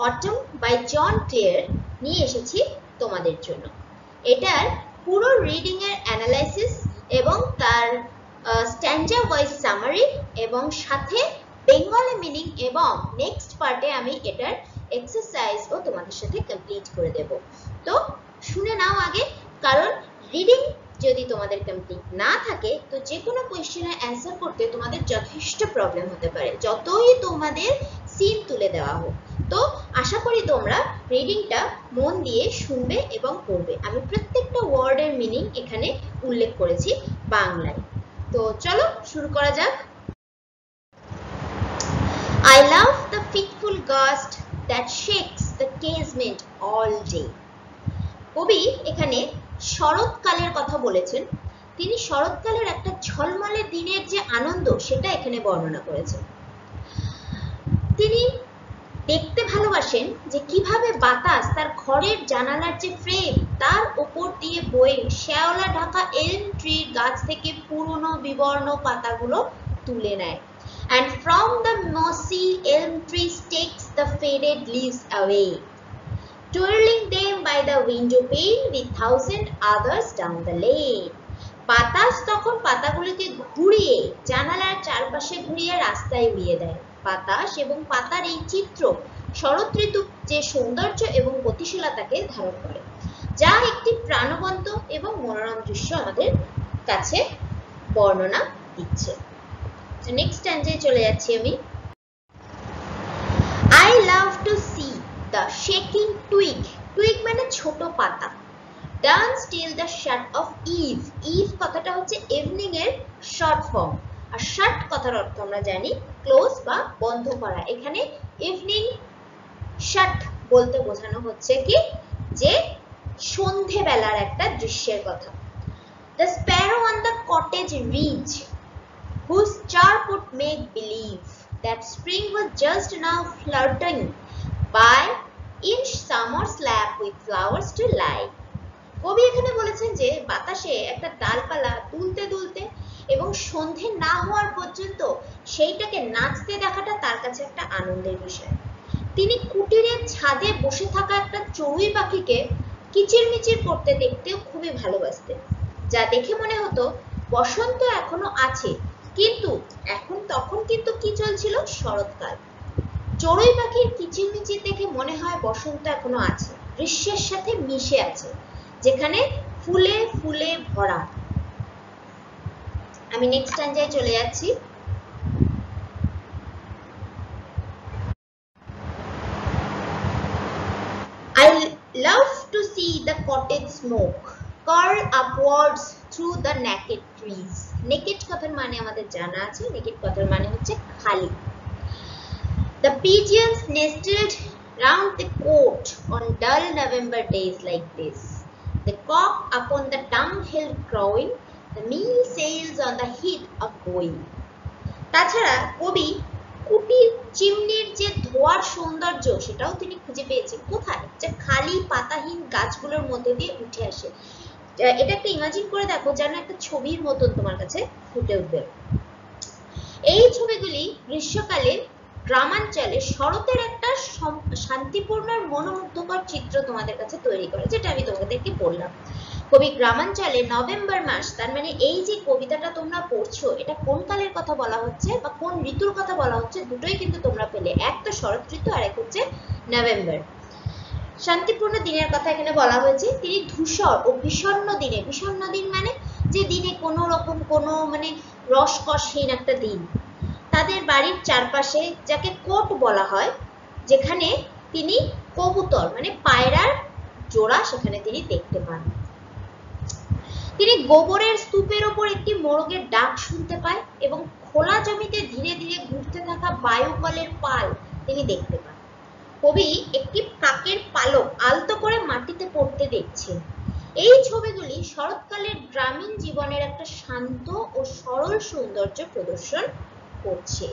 Autumn by John Claire নিয়ে এসেছি তোমাদের জন্য। এটার পুরো রিডিং এর অ্যানালাইসিস এবং তার স্ট্যান্ডার্ড ওয়াইজ সামারি এবং সাথে বেঙ্গলি মিনিং এবং নেক্সট পার্টে আমি এটার এক্সারসাইজও তোমাদের সাথে কমপ্লিট করে দেব। তো শুনে নাও আগে, কারণ রিডিং যদি তোমাদের কমপ্লিট না থাকে তো যে কোনো কোয়েশ্চেনের অ্যান্সার করতে তোমাদের যথেষ্ট প্রবলেম হতে পারে, যতই তোমাদের সিন তুলে দেওয়া হোক। তো আশা করি তোমরা রিডিংটা মন দিয়ে শুনবে এবং পড়বে। আমি প্রত্যেকটা ওয়ার্ডের মিনিং এখানে উল্লেখ করেছি বাংলায়। তো চলো শুরু করা যাক। I love the fitful gust that shakes the casement all day. কবি এখানে শরৎকালের কথা বলেছেন। তিনি শরৎকালের একটা ঝলমলে দিনের যে আনন্দ সেটা এখানে বর্ণনা করেছেন। তিনি দেখতে ভালোবাসেন যে কিভাবে বাতাস তার ঘরের জানালার যে ফ্রেম তার উপর দিয়ে বয়ে শ্যাওলা ঢাকা এলম ট্রির গাছ থেকে পুরনো বিবর্ণ পাতাগুলো তুলে নেয়। And from the mossy elm tree takes the faded leaves away, twirling them by the window pane with thousand others down the lane. বাতাস তখন পাতাগুলোকে ঘুরিয়ে জানালার চারপাশে ঘুরিয়ে রাস্তায় উড়িয়ে দেয়। বাতাস এবং পাতার এই চিত্র শরৎ ঋতু যে সৌন্দর্য এবং গতিশীলতাকে ধারণ করে, যা একটি প্রাণবন্ত এবং মনোরম দৃশ্য আমাদের কাছে বর্ণনা দিচ্ছে। তো নেক্সট স্ট্যান্ডায় চলে যাচ্ছি আমি। I love to see the shaking twig. Twig মানে ছোট পাতা। Dance till the shut of eve. Eve কথাটা হচ্ছে ইভিনিং এর শর্ট ফর্ম, আর শাট কথার অর্থ আমরা জানি ক্লোজ বা বন্ধ করা। এখানে ইভিনিং শাট বলতে বোঝানো হচ্ছে কি যে সন্ধেবেলার একটা দৃশ্যের কথা। The sparrow on the cottage ridge, whose chirp would make believe that spring was just now flirting by in summer's lap with flowers to lie. কবি এখানে বলেছেন যে বাতাসে একটা ডালপালা দুলতে দুলতে এবং সন্ধে না হওয়ার পর্যন্ত সেইটাকে নাচতে দেখাটা তার কাছে একটা আনন্দের বিষয়। তিনি কুটিরের ছাদে বসে থাকা একটা চড়ুই পাখিকে কিচিরমিচির করতে দেখতেও খুবই ভালোবাসতেন, যা দেখে মনে হতো বসন্ত এখনো আছে, কিন্তু তখন কিন্তু কি চলছিল? শরৎকাল। চড়ুই পাখির কিচিরমিচির দেখে মনে হয় বসন্ত এখনো আছে, গ্রীষ্মের সাথে মিশে আছে, যেখানে ফুলে ফুলে ভরা। আমি নেক্সট স্ট্যান্ডায় চলে যাচ্ছি। I love to see the cottage smoke curl upwards through the naked trees. Naked কথার মানে আমাদের জানা আছে, naked কথার মানে হচ্ছে খালি। The pigeons nested round the court on dull November days like this. The cock upon the dunghill crowing, the meal sails on the heat of going. তাছাড়া কবি কুটির চিমনির যে ধোয়ার সৌন্দর্য সেটাও তিনি খুঁজে পেয়েছেন কোথায়? যে খালি পাতাহীন গাছগুলোর মধ্যে দিয়ে উঠে আসে। এটা একটা ইমাজিন করে দেখো, যেন একটা ছবির মতন তোমার কাছে ফুটে উঠবে। এই ছবিগুলি গ্রীষ্মকালে গ্রামাঞ্চলে শরতের একটা শান্তিপূর্ণ মনোমুগ্ধকর চিত্র তোমাদের কাছে তৈরি করে, যেটা আমি তোমাদেরকে বললাম। কবি গ্রামাঞ্চলে নভেম্বর মাস, তার মানে এই যে কবিতাটা তোমরা পড়ছো এটা কোন কালের কথা বলা হচ্ছে বা কোন ঋতুর কথা বলা হচ্ছে, দুটোই কিন্তু তোমরা পেলে। এক তো শরৎ ঋতু আর এক হচ্ছে নভেম্বর। শান্তিপূর্ণ দিনের কথা এখানে বলা হয়েছে। তিনি ধূসর ও বিষণ্ণ দিনে, বিষণ্ণ দিন মানে যে দিনে কোনো রকম কোনো মানে রসকসহীন একটা দিন, তাদের বাড়ির চারপাশে যাকে কোট বলা হয়, যেখানে তিনি কবুতর মানে পায়রার জোড়া সেখানে তিনি দেখতে পান। তিনি গোবরের স্তূপের ওপর একটি মোরগের ডাক শুনতে পায় এবং খোলা জমিতে ধীরে ধীরে ঘুরতে থাকা বায়ুকলের পাল তিনি দেখতে পান। কবি একটি কাকের পালক আলতো করে মাটিতে পড়তে দেখছেন। এই ছবিগুলি শরৎকালের গ্রামীণ জীবনের একটা শান্ত ও সরল সৌন্দর্য প্রদর্শন করছে।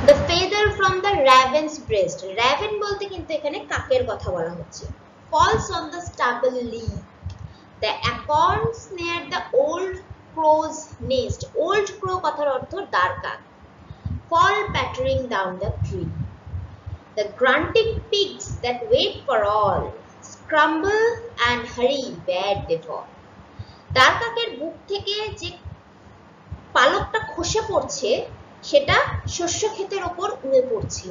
The feather from the raven's breast. Raven বলতে কিন্তু এখানে কাকের কথা বলা হচ্ছে। Falls on the stubble leaf. The acorns near the old crow's nest. Old crow কথার অর্থ দাঁড় কাক. Fall pattering down the tree. The grunting pigs that wait for all scramble and hurry where they fall. দাঁড় কাকের বুক থেকে যে পালকটা খসে পড়ছে সেটা শস্য ক্ষেতের ওপর উড়ে পড়ছে.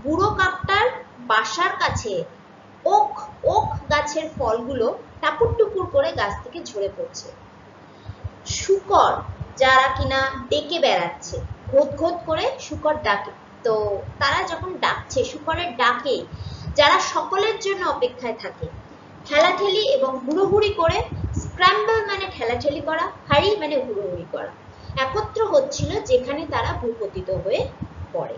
বুড়ো কাকটার বাসার কাছে ওক গাছের ফলগুলো টাপুর টুপুর করে গাছ থেকে ঝরে পড়ছে. শূকর যারা কিনা ডেকে বেড়াচ্ছে, ঘোত ঘোত করে শূকর ডাকে, তো তারা যখন ডাকছে শূকরের ডাকে যারা সকলের জন্য অপেক্ষায় থাকে, ঠেলাঠেলি এবং হুড়োহুড়ি করে, স্ক্র্যাম্বল মানে ঠেলাঠেলি করা, হারি মানে হুড়োহুড়ি করা, একত্র হচ্ছিল যেখানে তারা ভূপতিত হয়ে পড়ে.